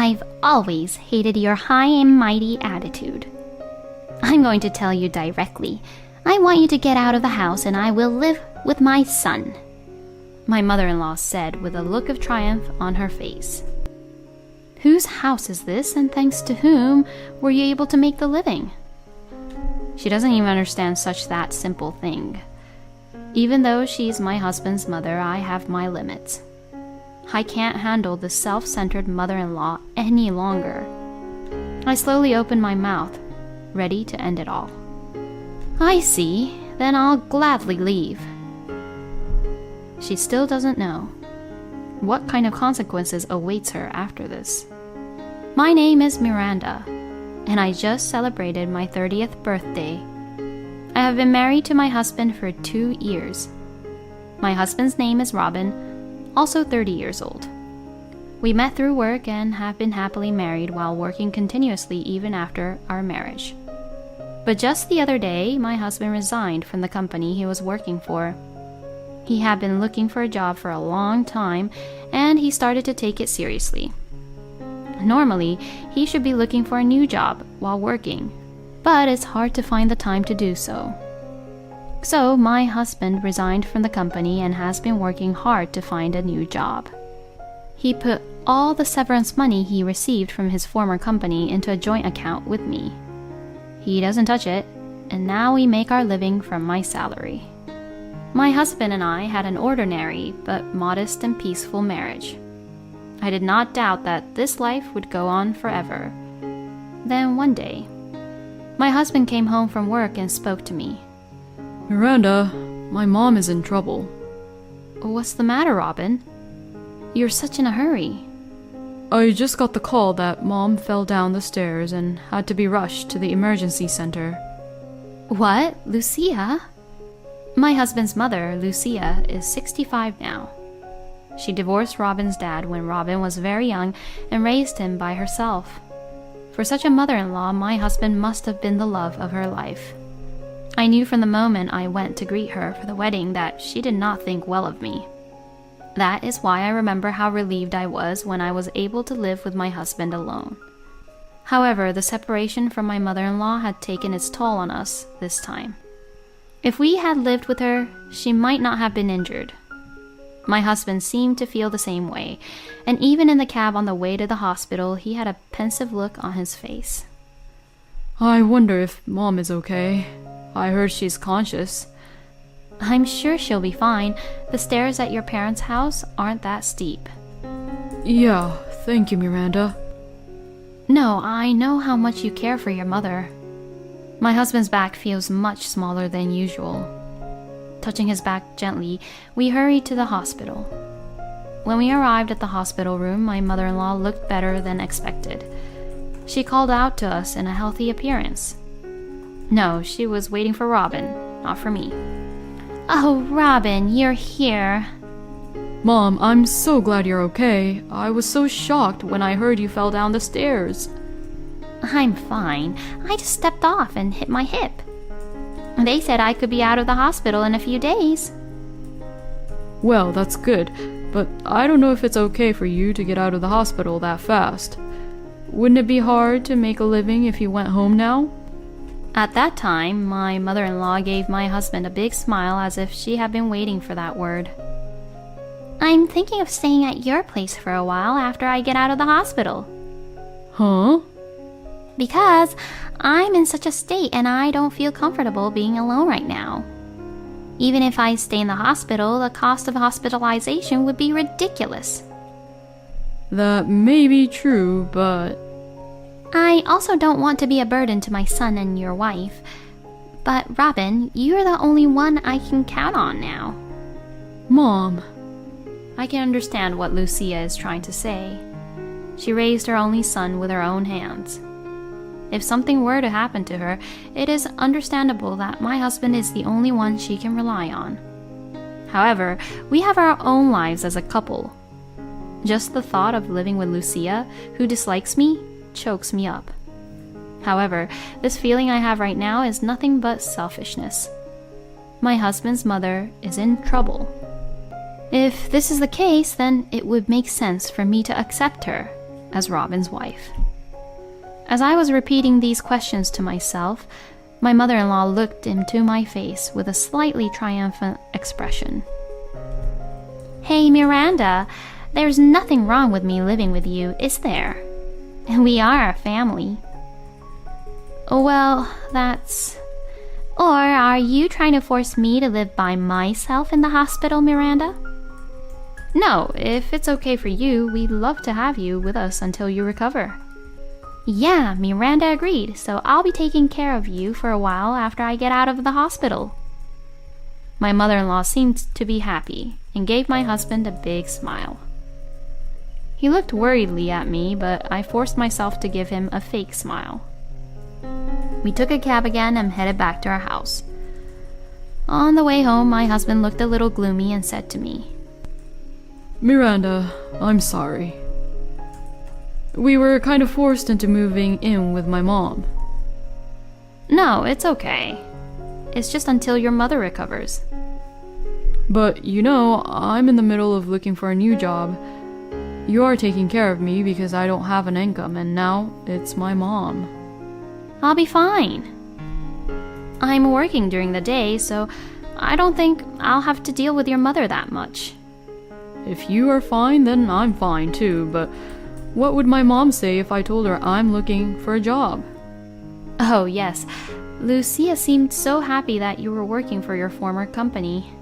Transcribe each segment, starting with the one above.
I've always hated your high and mighty attitude. I'm going to tell you directly. I want you to get out of the house and I will live with my son," my mother-in-law said with a look of triumph on her face. "Whose house is this, and thanks to whom were you able to make the living?" She doesn't even understand such that simple thing. Even though she's my husband's mother, I have my limits. I can't handle this self-centered mother-in-law any longer. I slowly opened my mouth, ready to end it all. "I see. Then I'll gladly leave." She still doesn't know what kind of consequences awaits her after this. My name is Miranda, and I just celebrated my 30th birthday. I have been married to my husband for 2 years. My husband's name is Robin, also 30 years old. We met through work and have been happily married while working continuously even after our marriage. But just the other day, my husband resigned from the company he was working for. He had been looking for a job for a long time, and he started to take it seriously. Normally, he should be looking for a new job while working, but it's hard to find the time to do so. So my husband resigned from the company and has been working hard to find a new job. He put all the severance money he received from his former company into a joint account with me. He doesn't touch it, and now we make our living from my salary. My husband and I had an ordinary but modest and peaceful marriage. I did not doubt that this life would go on forever. Then one day, my husband came home from work and spoke to me. "Miranda, my mom is in trouble." "What's the matter, Robin? You're such in a hurry." "I just got the call that Mom fell down the stairs and had to be rushed to the emergency center." "What? Lucia?" My husband's mother, Lucia, is 65 now. She divorced Robin's dad when Robin was very young and raised him by herself. For such a mother-in-law, my husband must have been the love of her life. I knew from the moment I went to greet her for the wedding that she did not think well of me. That is why I remember how relieved I was when I was able to live with my husband alone. However, the separation from my mother-in-law had taken its toll on us this time. If we had lived with her, she might not have been injured. My husband seemed to feel the same way, and even in the cab on the way to the hospital, he had a pensive look on his face. "I wonder if Mom is okay. I heard she's conscious." "I'm sure she'll be fine. The stairs at your parents' house aren't that steep." "Yeah, thank you, Miranda." "No, I know how much you care for your mother." My husband's back feels much smaller than usual. Touching his back gently, we hurried to the hospital. When we arrived at the hospital room, my mother-in-law looked better than expected. She called out to us in a healthy appearance. No, she was waiting for Robin, not for me. "Oh, Robin, you're here." "Mom, I'm so glad you're okay. I was so shocked when I heard you fell down the stairs." "I'm fine. I just stepped off and hit my hip. They said I could be out of the hospital in a few days." "Well, that's good, but I don't know if it's okay for you to get out of the hospital that fast. Wouldn't it be hard to make a living if you went home now?" At that time, my mother-in-law gave my husband a big smile as if she had been waiting for that word. "I'm thinking of staying at your place for a while after I get out of the hospital." "Huh?" "Because I'm in such a state and I don't feel comfortable being alone right now. Even if I stay in the hospital, the cost of hospitalization would be ridiculous." "That may be true, but..." "I also don't want to be a burden to my son and your wife. But Robin, you're the only one I can count on now." "Mom..." I can understand what Lucia is trying to say. She raised her only son with her own hands. If something were to happen to her, it is understandable that my husband is the only one she can rely on. However, we have our own lives as a couple. Just the thought of living with Lucia, who dislikes me, chokes me up. However, this feeling I have right now is nothing but selfishness. My husband's mother is in trouble. If this is the case, then it would make sense for me to accept her, as Robin's wife? As I was repeating these questions to myself, my mother-in-law looked into my face with a slightly triumphant expression. Hey, Miranda, there's nothing wrong with me living with you, is there? And we are a family. Well, that's... Or are you trying to force me to live by myself in the hospital, Miranda? No, if it's okay for you, we'd love to have you with us until you recover. Yeah, Miranda agreed, so I'll be taking care of you for a while after I get out of the hospital. My mother-in-law seemed to be happy and gave my husband a big smile. He looked worriedly at me, but I forced myself to give him a fake smile. We took a cab again and headed back to our house. On the way home, my husband looked a little gloomy and said to me, Miranda, I'm sorry. We were kind of forced into moving in with my mom. No, it's okay. It's just until your mother recovers. But, I'm in the middle of looking for a new job. You are taking care of me because I don't have an income, and now it's my mom. I'll be fine. I'm working during the day, so I don't think I'll have to deal with your mother that much. If you are fine, then I'm fine too, but what would my mom say if I told her I'm looking for a job? Oh, yes. Lucia seemed so happy that you were working for your former company.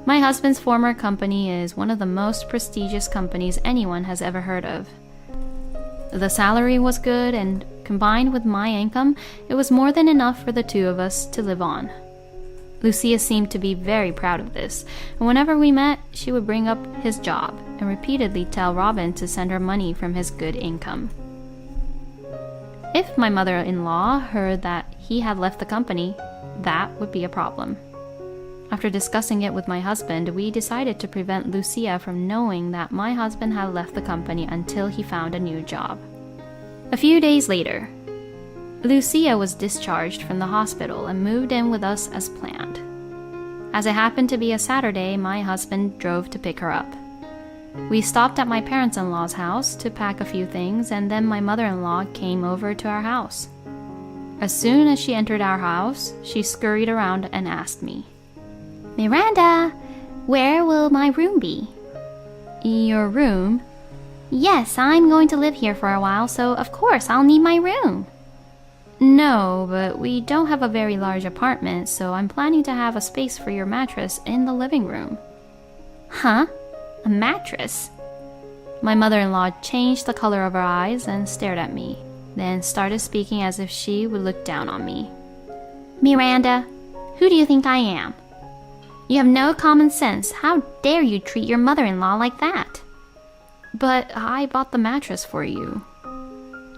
My husband's former company is one of the most prestigious companies anyone has ever heard of. The salary was good, and combined with my income, it was more than enough for the two of us to live on. Lucia seemed to be very proud of this, and whenever we met, she would bring up his job and repeatedly tell Robin to send her money from his good income. If my mother-in-law heard that he had left the company, that would be a problem. After discussing it with my husband, we decided to prevent Lucia from knowing that my husband had left the company until he found a new job. A few days later, Lucia was discharged from the hospital and moved in with us as planned. As it happened to be a Saturday, my husband drove to pick her up. We stopped at my parents-in-law's house to pack a few things, and then my mother-in-law came over to our house. As soon as she entered our house, she scurried around and asked me, Miranda, where will my room be? Your room? Yes, I'm going to live here for a while, so of course I'll need my room. No, but we don't have a very large apartment, so I'm planning to have a space for your mattress in the living room. Huh? A mattress? My mother-in-law changed the color of her eyes and stared at me, then started speaking as if she would look down on me. Miranda, who do you think I am? You have no common sense. How dare you treat your mother-in-law like that? But I bought the mattress for you.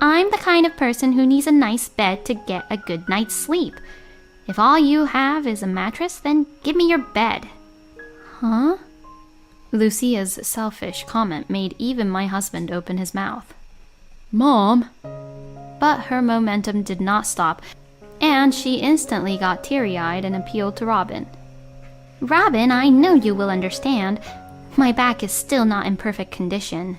I'm the kind of person who needs a nice bed to get a good night's sleep. If all you have is a mattress, then give me your bed. Huh? Lucia's selfish comment made even my husband open his mouth. Mom! But her momentum did not stop, and she instantly got teary-eyed and appealed to Robin. Robin, I know you will understand. My back is still not in perfect condition.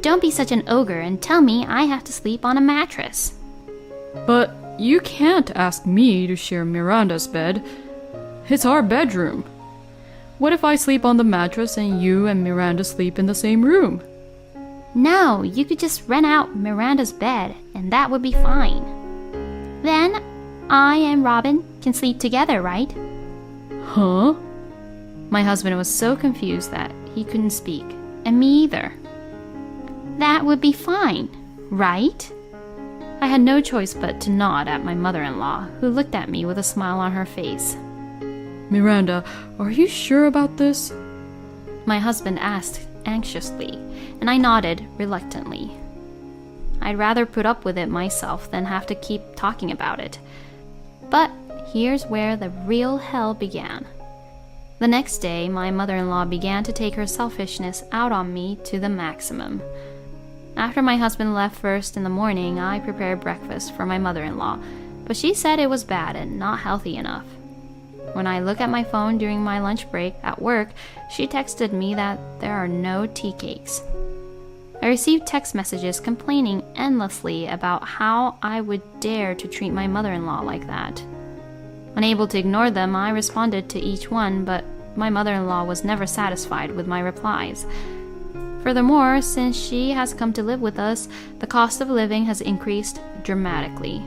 Don't be such an ogre and tell me I have to sleep on a mattress. But you can't ask me to share Miranda's bed. It's our bedroom. What if I sleep on the mattress and you and Miranda sleep in the same room? No, you could just rent out Miranda's bed, and that would be fine. Then I and Robin can sleep together, right? Huh? My husband was so confused that he couldn't speak, and me either. That would be fine, right? I had no choice but to nod at my mother-in-law, who looked at me with a smile on her face. Miranda, are you sure about this? My husband asked anxiously, and I nodded reluctantly. I'd rather put up with it myself than have to keep talking about it. But here's where the real hell began. The next day, my mother-in-law began to take her selfishness out on me to the maximum. After my husband left first in the morning, I prepared breakfast for my mother-in-law, but she said it was bad and not healthy enough. When I look at my phone during my lunch break at work, she texted me that there are no tea cakes. I received text messages complaining endlessly about how I would dare to treat my mother-in-law like that. Unable to ignore them, I responded to each one, but my mother-in-law was never satisfied with my replies. Furthermore, since she has come to live with us, the cost of living has increased dramatically.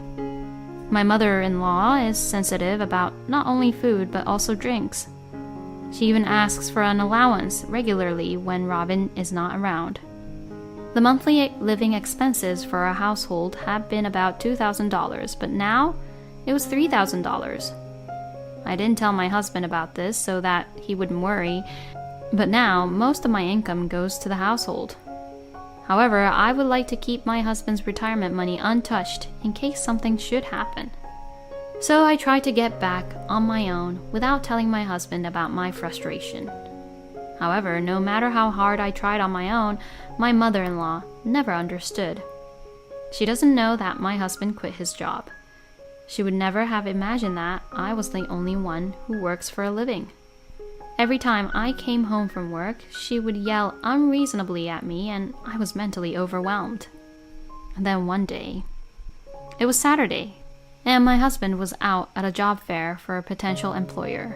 My mother-in-law is sensitive about not only food but also drinks. She even asks for an allowance regularly when Robin is not around. The monthly living expenses for our household have been about $2,000, but now it was $3,000. I didn't tell my husband about this so that he wouldn't worry, but now most of my income goes to the household. However, I would like to keep my husband's retirement money untouched in case something should happen. So I tried to get back on my own without telling my husband about my frustration. However, no matter how hard I tried on my own, my mother-in-law never understood. She doesn't know that my husband quit his job. She would never have imagined that I was the only one who works for a living. Every time I came home from work, she would yell unreasonably at me, and I was mentally overwhelmed. And then one day, it was Saturday, and my husband was out at a job fair for a potential employer.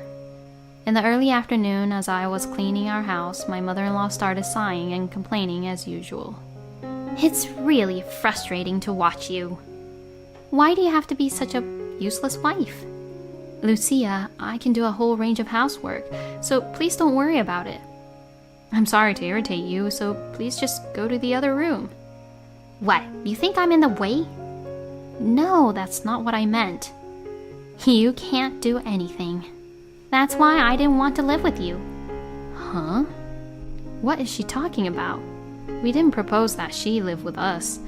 In the early afternoon, as I was cleaning our house, my mother-in-law started sighing and complaining as usual. It's really frustrating to watch you. Why do you have to be such a useless wife? Lucia, I can do a whole range of housework, so please don't worry about it. I'm sorry to irritate you, so please just go to the other room. What, you think I'm in the way? No, that's not what I meant. You can't do anything. That's why I didn't want to live with you. Huh? What is she talking about? We didn't propose that she live with us.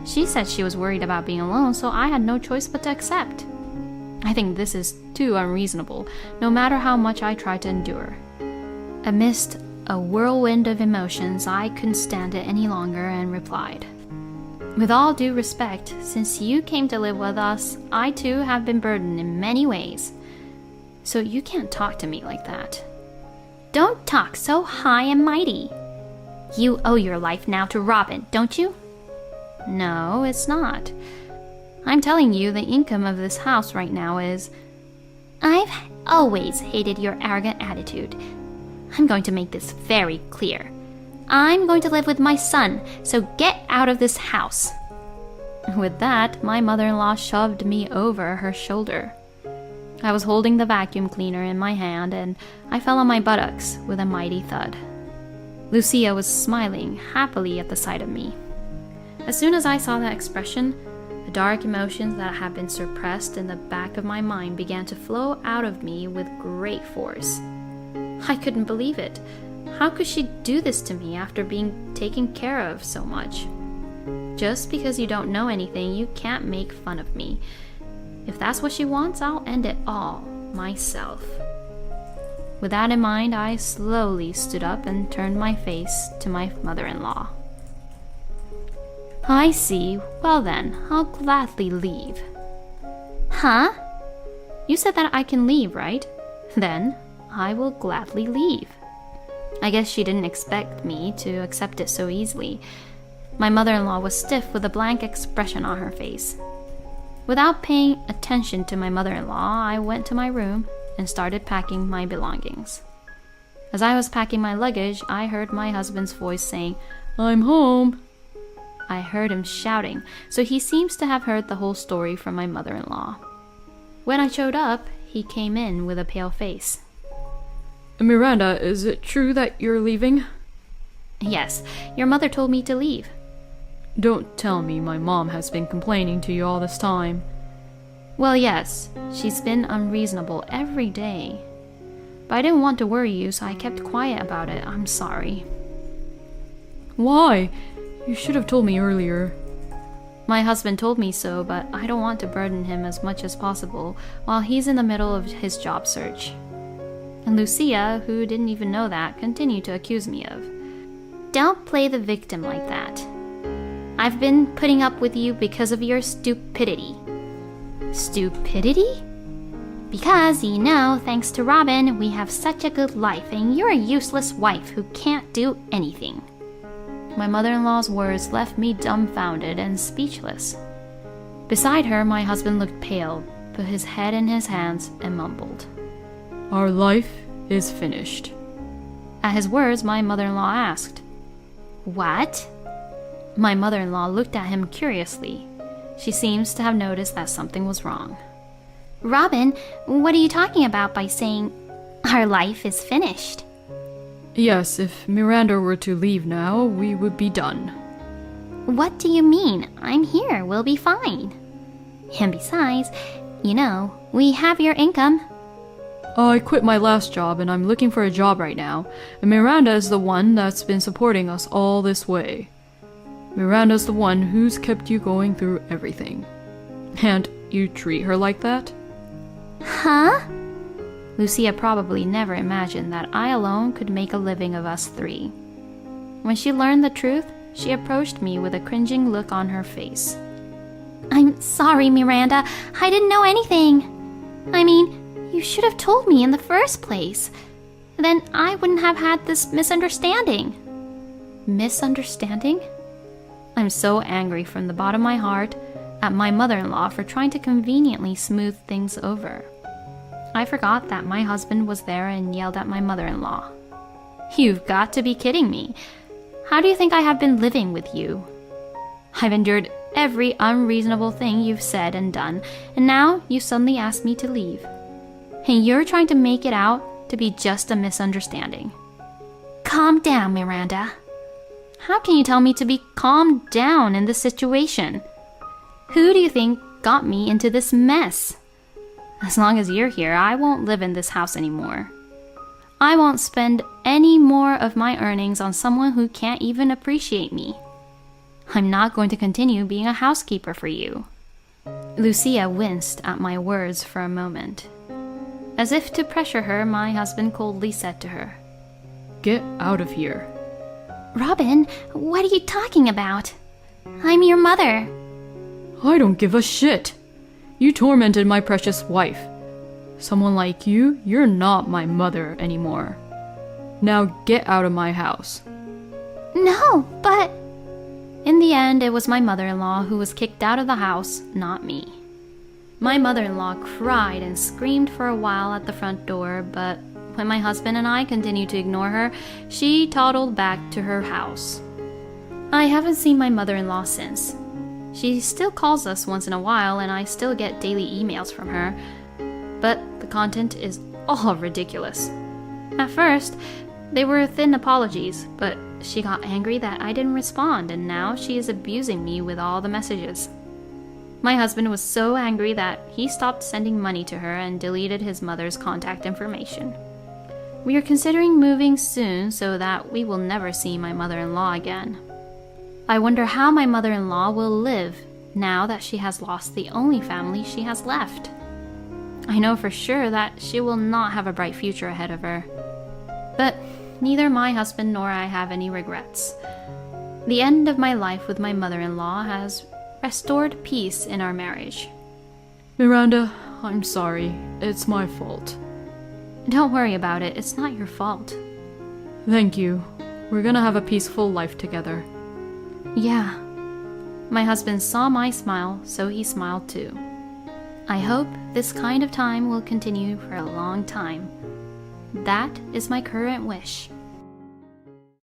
She said she was worried about being alone, so I had no choice but to accept. I think this is too unreasonable, no matter how much I try to endure. Amidst a whirlwind of emotions, I couldn't stand it any longer and replied, "With all due respect, since you came to live with us, I too have been burdened in many ways. So you can't talk to me like that." Don't talk so high and mighty. You owe your life now to Robin, don't you? No, it's not. I'm telling you, the income of this house right now is... I've always hated your arrogant attitude. I'm going to make this very clear. I'm going to live with my son, so get out of this house. With that, my mother-in-law shoved me over her shoulder. I was holding the vacuum cleaner in my hand, and I fell on my buttocks with a mighty thud. Lucia was smiling happily at the sight of me. As soon as I saw that expression, the dark emotions that had been suppressed in the back of my mind began to flow out of me with great force. I couldn't believe it. How could she do this to me after being taken care of so much? Just because you don't know anything, you can't make fun of me. If that's what she wants, I'll end it all myself. With that in mind, I slowly stood up and turned my face to my mother-in-law. "I see. Well then, I'll gladly leave." Huh? You said that I can leave, right? Then I will gladly leave. I guess she didn't expect me to accept it so easily. My mother-in-law was stiff with a blank expression on her face. Without paying attention to my mother-in-law, I went to my room and started packing my belongings. As I was packing my luggage, I heard my husband's voice saying, "I'm home." I heard him shouting, so he seems to have heard the whole story from my mother-in-law. When I showed up, he came in with a pale face. "Miranda, is it true that you're leaving?" "Yes, your mother told me to leave." "Don't tell me my mom has been complaining to you all this time." "Well, yes, she's been unreasonable every day. But I didn't want to worry you, so I kept quiet about it. I'm sorry." "Why? You should have told me earlier." "My husband told me so, but I don't want to burden him as much as possible while he's in the middle of his job search." And Lucia, who didn't even know that, continued to accuse me of. Don't play the victim like that. I've been putting up with you because of your stupidity. Stupidity? Because, you know, thanks to Robin, we have such a good life, and you're a useless wife who can't do anything. My mother-in-law's words left me dumbfounded and speechless. Beside her, my husband looked pale, put his head in his hands, and mumbled. Our life is finished. At his words, my mother-in-law asked, "What?" My mother-in-law looked at him curiously. She seems to have noticed that something was wrong. "Robin, what are you talking about by saying, 'Our life is finished'?" Yes, if Miranda were to leave now, we would be done. "What do you mean? I'm here. We'll be fine. And besides, we have your income." I quit my last job and I'm looking for a job right now, and Miranda is the one that's been supporting us all this way. Miranda's the one who's kept you going through everything. And you treat her like that? Huh? Lucia probably never imagined that I alone could make a living of us three. When she learned the truth, she approached me with a cringing look on her face. "I'm sorry, Miranda. I didn't know anything. I mean, you should have told me in the first place. Then I wouldn't have had this misunderstanding." Misunderstanding? I'm so angry from the bottom of my heart at my mother-in-law for trying to conveniently smooth things over. I forgot that my husband was there and yelled at my mother-in-law. "You've got to be kidding me. How do you think I have been living with you? I've endured every unreasonable thing you've said and done, and now you suddenly ask me to leave. And you're trying to make it out to be just a misunderstanding." "Calm down, Miranda." How can you tell me to be calmed down in this situation? Who do you think got me into this mess? As long as you're here, I won't live in this house anymore. I won't spend any more of my earnings on someone who can't even appreciate me. I'm not going to continue being a housekeeper for you." Lucia winced at my words for a moment. As if to pressure her, my husband coldly said to her, "Get out of here." "Robin, what are you talking about? I'm your mother." I don't give a shit. You tormented my precious wife. Someone like you, you're not my mother anymore. Now get out of my house. "No, but..." In the end, it was my mother-in-law who was kicked out of the house, not me. My mother-in-law cried and screamed for a while at the front door, but when my husband and I continued to ignore her, she toddled back to her house. I haven't seen my mother-in-law since. She still calls us once in a while, and I still get daily emails from her, but the content is all ridiculous. At first, they were thin apologies, but she got angry that I didn't respond, and now she is abusing me with all the messages. My husband was so angry that he stopped sending money to her and deleted his mother's contact information. We are considering moving soon so that we will never see my mother-in-law again. I wonder how my mother-in-law will live now that she has lost the only family she has left. I know for sure that she will not have a bright future ahead of her. But neither my husband nor I have any regrets. The end of my life with my mother-in-law has restored peace in our marriage. Miranda, I'm sorry. It's my fault. Don't worry about it. It's not your fault. Thank you. We're gonna have a peaceful life together. Yeah. My husband saw my smile, so he smiled too. I hope this kind of time will continue for a long time. That is my current wish.